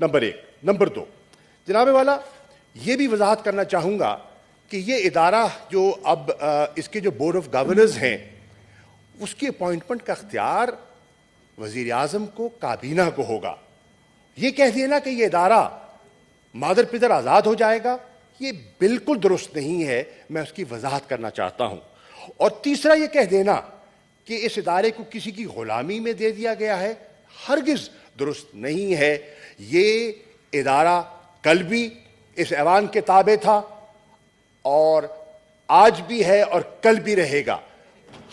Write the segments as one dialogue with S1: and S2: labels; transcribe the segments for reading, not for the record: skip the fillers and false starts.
S1: Number एक। Number दो, जनाब वाला, ये भी वजाहत करना चाहूँगा कि ये इदारा जो अब इसके जो बोर्ड ऑफ गवर्नर्स हैं, उसकी अपॉइंटमेंट का अख्तियार वज़ीर आज़म को, काबीना को होगा। ये कह देना कि ये इदारा मादर पिदर आज़ाद हो जाएगा, ये बिल्कुल दुरुस्त नहीं है। मैं उसकी वजाहत करना चाहता हूँ। और तीसरा, ये कह देना कि इस इदारे को किसी की गुलामी में दे दिया गया है, हरगिज़ दुरुस्त नहीं है। ये इदारा कल भी इस ऐवान के ताबे था और आज भी है और कल भी रहेगा।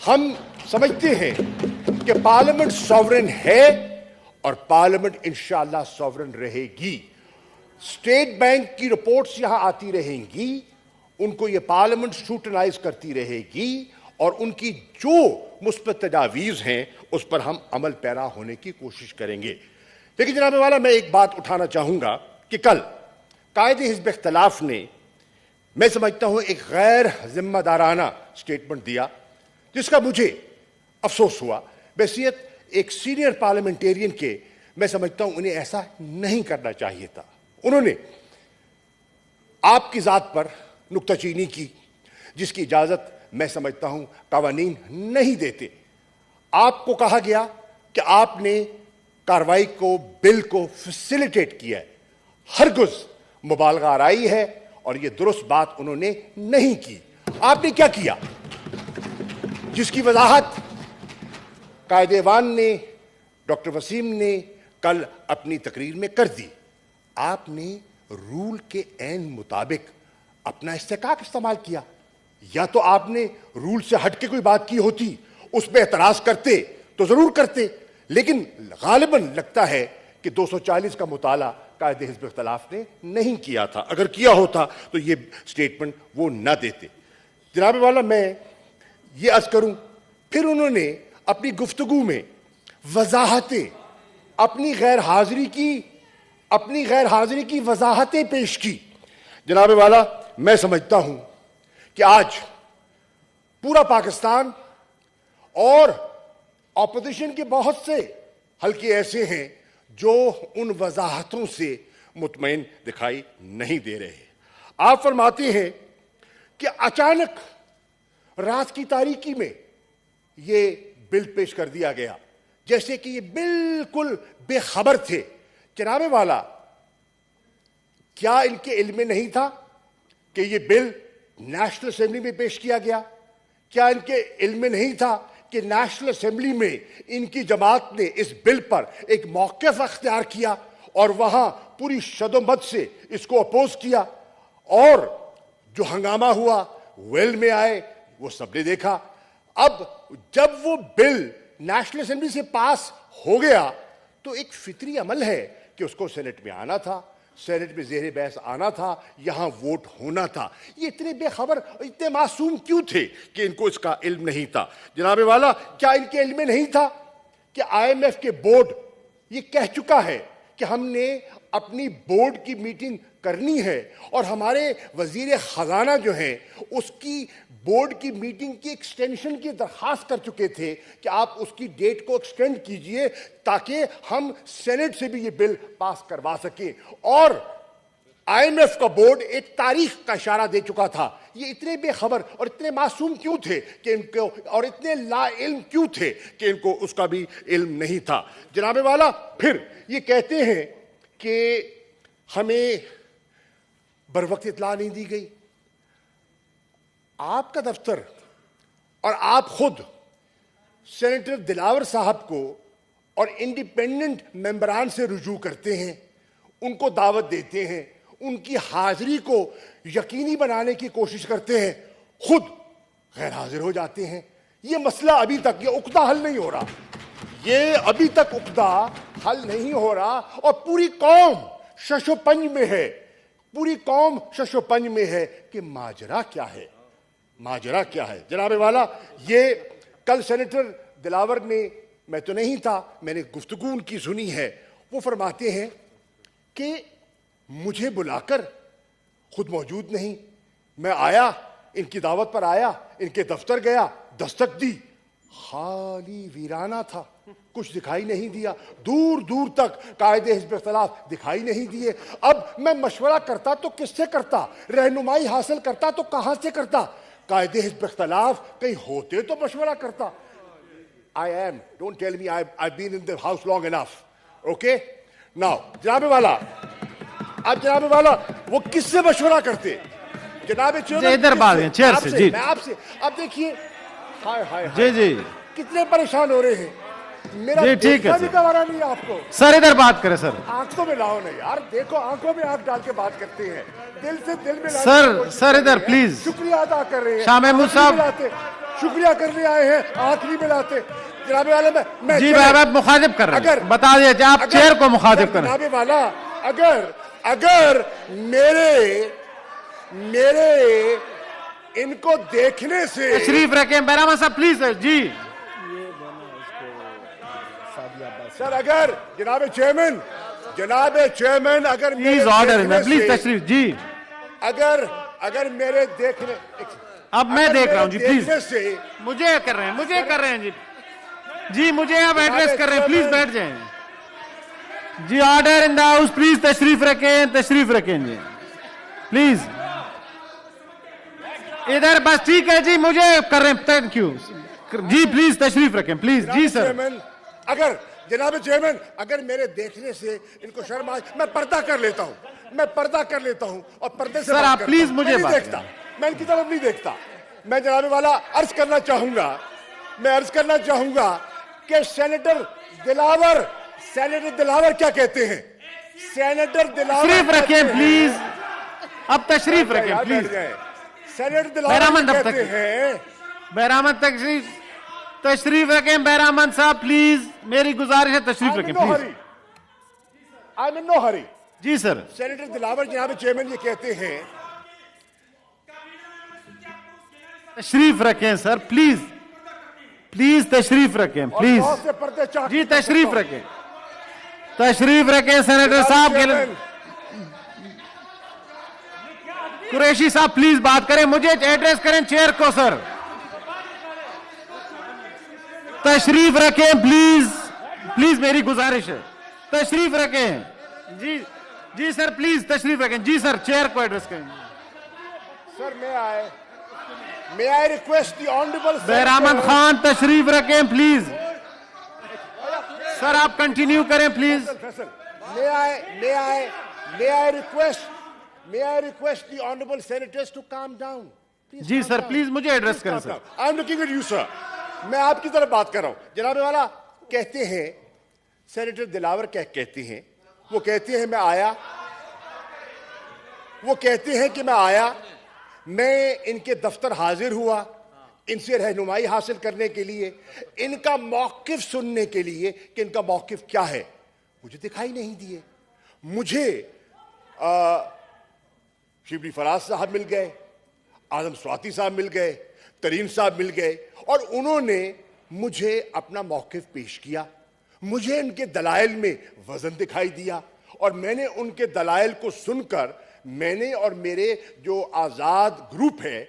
S1: हम समझते हैं कि पार्लियामेंट सॉवरेन है और पार्लियामेंट इंशाअल्लाह सॉवरेन रहेगी। स्टेट बैंक की रिपोर्ट्स यहां आती रहेंगी, उनको ये पार्लियामेंट स्क्रूटनाइज करती रहेगी और उनकी जो मुस्बत तजावीज़ हैं उस पर हम अमल पैरा होने की कोशिश करेंगे। लेकिन जनाब वाला, मैं एक बात उठाना चाहूंगा कि कल कायदे हिज़्ब इख्तिलाफ ने, मैं समझता हूं, एक गैर जिम्मेदाराना स्टेटमेंट दिया जिसका मुझे अफसोस हुआ। बहसीत एक सीनियर पार्लियामेंटेरियन के मैं समझता हूं उन्हें ऐसा नहीं करना चाहिए था। उन्होंने आपकी ज़ात पर नुक्ताचीनी की, जिसकी इजाज़त मैं समझता हूं कवानीन नहीं देते। आपको कहा गया कि आपने कार्रवाई को, बिल को फैसिलिटेट किया है। हरगिज़ मुबालगा आराई है और यह दुरुस्त बात उन्होंने नहीं की। आपने क्या किया, जिसकी वजाहत कायदेवान ने, डॉक्टर वसीम ने कल अपनी तकरीर में कर दी। आपने रूल के ऐन मुताबिक अपना इस्तेकाक इस्तेमाल किया। या तो आपने रूल से हट के कोई बात की होती, उस पर एतराज करते तो जरूर करते, लेकिन गालिबन लगता है कि 240 का मुताला कायदे हिज़्ब इख्तिलाफ ने नहीं किया था। अगर किया होता तो ये स्टेटमेंट वो न देते। जनाब वाला, मैं ये अर्ज करूं, फिर उन्होंने अपनी गुफ्तगू में वजाहतें, अपनी गैर हाजिरी की वजाहतें पेश की। जनाब वाला, मैं समझता हूं कि आज पूरा पाकिस्तान और ऑपोजिशन के बहुत से हल्के ऐसे हैं जो उन वजाहतों से मुतमईन दिखाई नहीं दे रहे। आप फरमाते हैं कि अचानक रात की तारीकी में ये बिल पेश कर दिया गया, जैसे कि ये बिल्कुल बेखबर थे। जनाब वाला, क्या इनके इल्म में नहीं था कि ये बिल नेशनल असेंबली में पेश किया गया? क्या इनके इल्म में नहीं था कि नेशनल असेंबली में इनकी जमात ने इस बिल पर एक मौक़िफ़ अख्तियार किया और वहां पूरी शदोमत से इसको अपोज किया? और जो हंगामा हुआ, वेल में आए, वो सबने देखा। अब जब वो बिल नेशनल असेंबली से पास हो गया तो एक फितरी अमल है कि उसको सेनेट में आना था, सेनेट में ज़ेरे बहस आना था, यहां वोट होना था। ये इतने बेखबर, इतने मासूम क्यों थे कि इनको इसका इल्म नहीं था? जनाब वाला, क्या इनके इल्म में नहीं था कि IMF के बोर्ड ये कह चुका है कि हमने अपनी बोर्ड की मीटिंग करनी है और हमारे वजीर खजाना जो हैं उसकी बोर्ड की मीटिंग की एक्सटेंशन की दरखास्त कर चुके थे कि आप उसकी डेट को एक्सटेंड कीजिए ताकि हम सेनेट से भी ये बिल पास करवा सकें। और IMF का बोर्ड एक तारीख का इशारा दे चुका था। ये इतने बेखबर और इतने मासूम क्यों थे कि इनको, और इतने ला इल्म क्यों थे कि इनको उसका भी इल्म नहीं था? जनाब वाला, फिर ये कहते हैं कि हमें बरवक्त इत्तला नहीं दी गई। आपका दफ्तर और आप खुद सेनेटर दिलावर साहब को और इंडिपेंडेंट मेंबरान से रुजू करते हैं, उनको दावत देते हैं, उनकी हाजिरी को यकीनी बनाने की कोशिश करते हैं, खुद गैर हाजिर हो जाते हैं। ये मसला अभी तक, ये उकदा हल नहीं हो रहा, ये अभी तक उकदा हल नहीं हो रहा और पूरी कौम शशोपंज में है, पूरी कौम शशोपंज में है कि माजरा क्या है, माजरा क्या है। जनाब वाला, ये कल सेनेटर दिलावर ने, मैं तो नहीं था, मैंने गुफ्तगू उनकी सुनी है, वो फरमाते हैं कि मुझे बुलाकर खुद मौजूद नहीं, मैं आया, इनकी दावत पर आया, इनके दफ्तर गया, दस्तक दी, खाली वीराना था। कुछ दिखाई नहीं दिया, दूर दूर तक कायदे हिज़्ब इख्तिलाफ दिखाई नहीं दिए। अब मैं मशवरा करता तो किससे करता, रहनुमाई हासिल करता तो कहां से करता? कायदे हिज़्ब इख्तिलाफ कहीं होते तो मशवरा करता। I am, don't tell me, I been in the house long enough, okay. Now जनाब वाला, अब जनाब वाला वो किससे मशवरा करते? जनाब
S2: इधर बात है चेयर से जी,
S1: मैं आपसे। अब देखिए, हाय हाय
S2: जी जी
S1: कितने परेशान हो रहे हैं, मेरा
S2: जी ठीक है
S1: भी गवारा नहीं है आपको।
S2: सर, इधर बात करें सर।
S1: आंखों में लाओ नहीं यार, देखो आंखों में आंख डाल के बात करते हैं, दिल से दिल में
S2: सर, सर इधर प्लीज।
S1: शुक्रिया अदा कर रहे हैं,
S2: शाह महमूद साहब
S1: शुक्रिया करने आए हैं, आंख नहीं मिलाते। जनाबे वाला मैं
S2: जी आप मुखातिब कर रहे हैं, बता दिया आप चेयर को मुखातिब करें।
S1: जनाबे वाला अगर मेरे इनको देखने से
S2: तशरीफ रखें बैरामा साहब प्लीज जी।
S1: सर अगर जनाब चेयरमैन अगर
S2: प्लीज ऑर्डर में प्लीज तशरीफ जी।
S1: अगर मेरे देखने,
S2: अब मैं देख रहा हूँ जी, प्लीज
S1: से
S2: मुझे कर रहे हैं जी जी, मुझे अब एड्रेस कर रहे हैं, प्लीज बैठ जाएं जी। Order in the house, please तशरीफ रखें जी प्लीज इधर, बस ठीक है जी, मुझे कर रहे हैं, थैंक यू जी, प्लीज तशरीफ रखें प्लीज जी सर।
S1: अगर जनाब चेयरमैन अगर मेरे देखने से इनको शर्म आए, मैं पर्दा कर लेता हूं और पर्दे से
S2: सर आप प्लीज मुझे
S1: नहीं देखता, मैं इनकी तरफ नहीं देखता। मैं जनाब वाला अर्ज करना चाहूंगा कि सेनेटर दिलावर क्या कहते हैं? सेनेटर दिलावर
S2: तशरीफ रखें प्लीज, अब तशरीफ रखें प्लीज।
S1: सेनेटर दिलावर कहते हैं,
S2: बैरामद तशरीफ रखें बैरामद साहब प्लीज, मेरी गुजारिश है तशरीफ रखें please.
S1: I am in no hurry
S2: जी सर।
S1: सेनेटर दिलावर जनाब चेयरमैन ये कहते हैं,
S2: तशरीफ रखें सर प्लीज, तशरीफ रखें प्लीज जी, तशरीफ रखें सेनेटर साहब के। कुरैशी साहब प्लीज बात करें, मुझे एड्रेस करें चेयर को सर। तशरीफ रखें प्लीज मेरी गुजारिश है, तशरीफ रखें जी सर प्लीज तशरीफ रखें जी सर, चेयर को एड्रेस करें
S1: sir. May I request the honourable
S2: Behramand Khan तशरीफ रखें प्लीज। सर आप कंटिन्यू करें please.
S1: May I request the honourable senators to calm down.
S2: जी सर प्लीज मुझे एड्रेस करें sir.
S1: I am looking at you sir, मैं आपकी तरफ बात कर रहा हूं। जनाब वाला कहते हैं, सेनेटर दिलावर कहते हैं, वो कहते हैं मैं आया, मैं इनके दफ्तर हाजिर हुआ, इनसे रहनुमाई हासिल करने के लिए, इनका मौकिफ सुनने के लिए कि इनका मौकिफ क्या है। मुझे दिखाई नहीं दिए। मुझे शिबली फराज साहब मिल गए, आजम स्वाति साहब मिल गए, तरीन साहब मिल गए और उन्होंने मुझे अपना मौकिफ पेश किया। मुझे उनके दलाइल में वजन दिखाई दिया और मैंने उनके दलाइल को सुनकर, मैंने और मेरे जो आज़ाद ग्रुप है,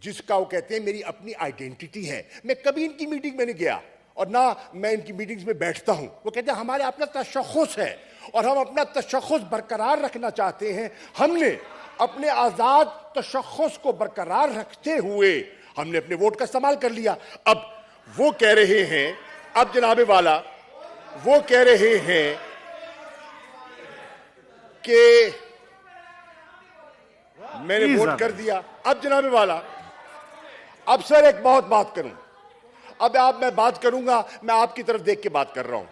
S1: जिसका वो कहते हैं मेरी अपनी आइडेंटिटी है, मैं कभी इनकी मीटिंग में नहीं गया और ना मैं इनकी मीटिंग्स में बैठता हूं। वो कहते हैं हमारे अपना तशख़्ख़ुस है और हम अपना तशख़्ख़ुस बरकरार रखना चाहते हैं। हमने अपने आज़ाद तशख़्ख़ुस को बरकरार रखते हुए हमने अपने वोट का इस्तेमाल कर लिया। अब वो कह रहे हैं, अब जनाबे वाला वो कह रहे हैं कि मैंने वोट कर दिया। अब जनाबे वाला, अब सर एक बहुत बात करूं, अब मैं बात करूंगा, मैं आपकी तरफ देख के बात कर रहा हूं,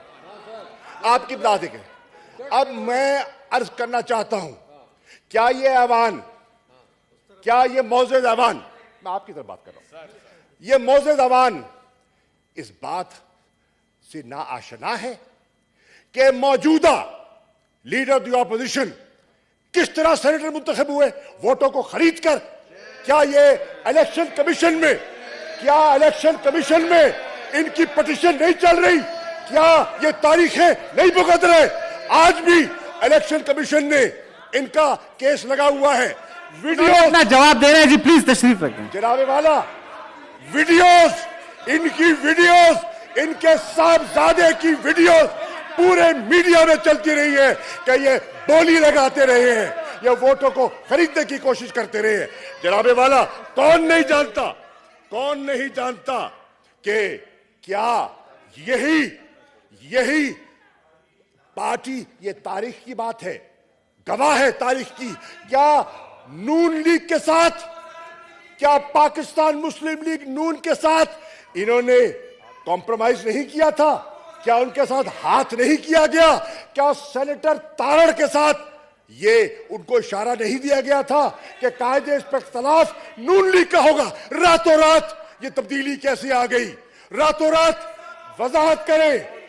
S1: आपकी बात देखें। अब मैं अर्ज करना चाहता हूं, क्या ये मौजूद अवान, मैं आपकी तरफ बात कर रहा हूं, ये मौजूद अवान इस बात से ना आशना है कि मौजूदा लीडर ऑफ द ऑपोजिशन किस तरह सेनेटर मुंतखब हुए वोटों को खरीद कर। क्या ये इलेक्शन कमीशन में इनकी पिटीशन नहीं चल रही? क्या ये तारीखें नहीं भुगत रहे? आज भी इलेक्शन कमीशन ने इनका केस लगा हुआ है। वीडियो
S2: अपना जवाब दे रहे हैं जी, प्लीज तशरीफ रखें।
S1: जनाबे वाला, वीडियोस, इनकी वीडियोस इनके साहबजादे की वीडियो पूरे मीडिया में चलती रही है कि ये बोली लगाते रहे हैं, ये वोटों को खरीदने की कोशिश करते रहे हैं। जनाबे वाला, कौन नहीं जानता कि क्या यही पार्टी, ये तारीख की बात है, गवाह है तारीख की। क्या नून लीग के साथ, क्या पाकिस्तान मुस्लिम लीग नून के साथ इन्होंने कॉम्प्रोमाइज नहीं किया था? क्या उनके साथ हाथ नहीं किया गया? क्या सेनेटर तारड़ के साथ ये उनको इशारा नहीं दिया गया था कि कायदे इस पर इख्तलाफ नून लीग का होगा? रातों रात ये तब्दीली कैसे आ गई? रातों रात वजाहत करें।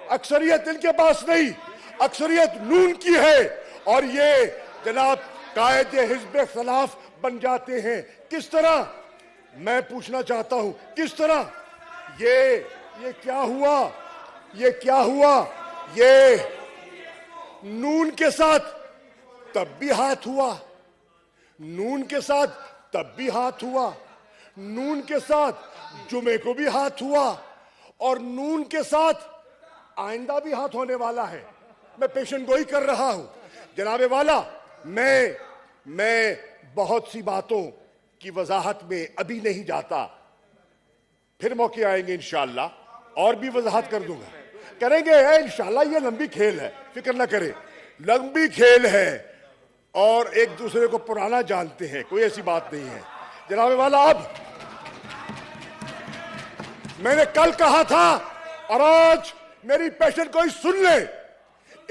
S1: अक्सरियत इनके पास नहीं, अक्सरियत नून की है, और ये जनाब कायदे हिज़्ब इख्तिलाफ बन जाते हैं। किस तरह, मैं पूछना चाहता हूं, किस तरह? ये क्या हुआ? ये नून के साथ तब भी हाथ हुआ, नून के साथ तब भी हाथ हुआ, नून के साथ जुमे को भी हाथ हुआ, और नून के साथ आइंदा भी हाथ होने वाला है। मैं पेशन गोई कर रहा हूं जनाबे वाला। मैं बहुत सी बातों की वजाहत में अभी नहीं जाता, फिर मौके आएंगे इंशाअल्लाह और भी वजाहत कर दूंगा, करेंगे इंशाअल्लाह। ये लंबी खेल है, फिक्र ना करें, लंबी खेल है, और एक दूसरे को पुराना जानते हैं, कोई ऐसी बात नहीं है जनाबे वाला। अब मैंने कल कहा था, और आज मेरी पेशन कोई सुन ले,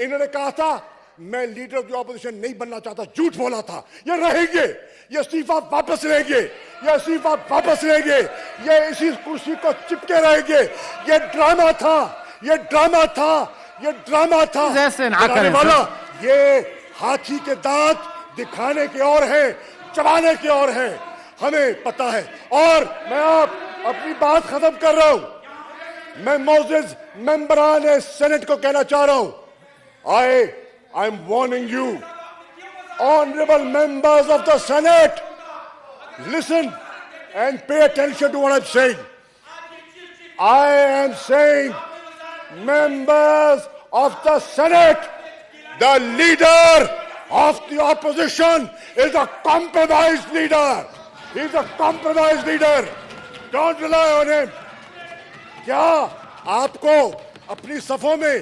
S1: इन्होंने कहा था मैं लीडर ऑफ द ऑपोजिशन नहीं बनना चाहता, झूठ बोला था। ये रहेंगे, ये इस्तीफा वापस लेंगे, ये इस्तीफा वापस लेंगे, ये इसी कुर्सी को चिपके रहेंगे। ये ड्रामा था, ये ड्रामा था, ये ड्रामा था जनाबे वाला। ये हाथी के दांत दिखाने के और है, चबाने के और है, हमें पता है। और मैं आप अपनी बात खत्म कर रहा हूं। मैं मौजूद मेंबरान सेनेट को कहना चाह रहा हूं, I am warning you, honorable members of the Senate, listen and pay attention to what I'm saying. I am saying, members of the Senate, the leader of the opposition is a compromised leader. He's a compromised leader. Don't rely on him. क्या आपको अपनी सफों में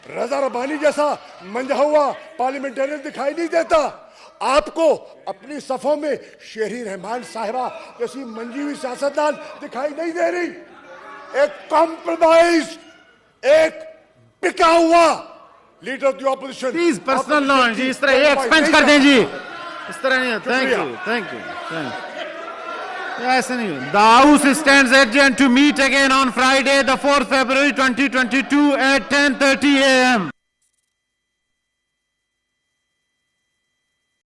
S1: रजा रबानी जैसा मंझा हुआ parliamentarian दिखाई नहीं देता? आपको अपनी सफों में शेरी रहमान साहिबा जैसी मंजी हुई सियासतदान दिखाई नहीं दे रही? एक कॉम्प्रोमाइज, एक बिका हुआ leader of the opposition.
S2: Please personal नॉन जी, इस तरह ये एक्सपेंस कर दें जी, इस तरह नहीं। Thank you. ऐसे नहीं। The House stands adjourned to meet again on Friday, the 4th February 2022 at 10:30 a.m.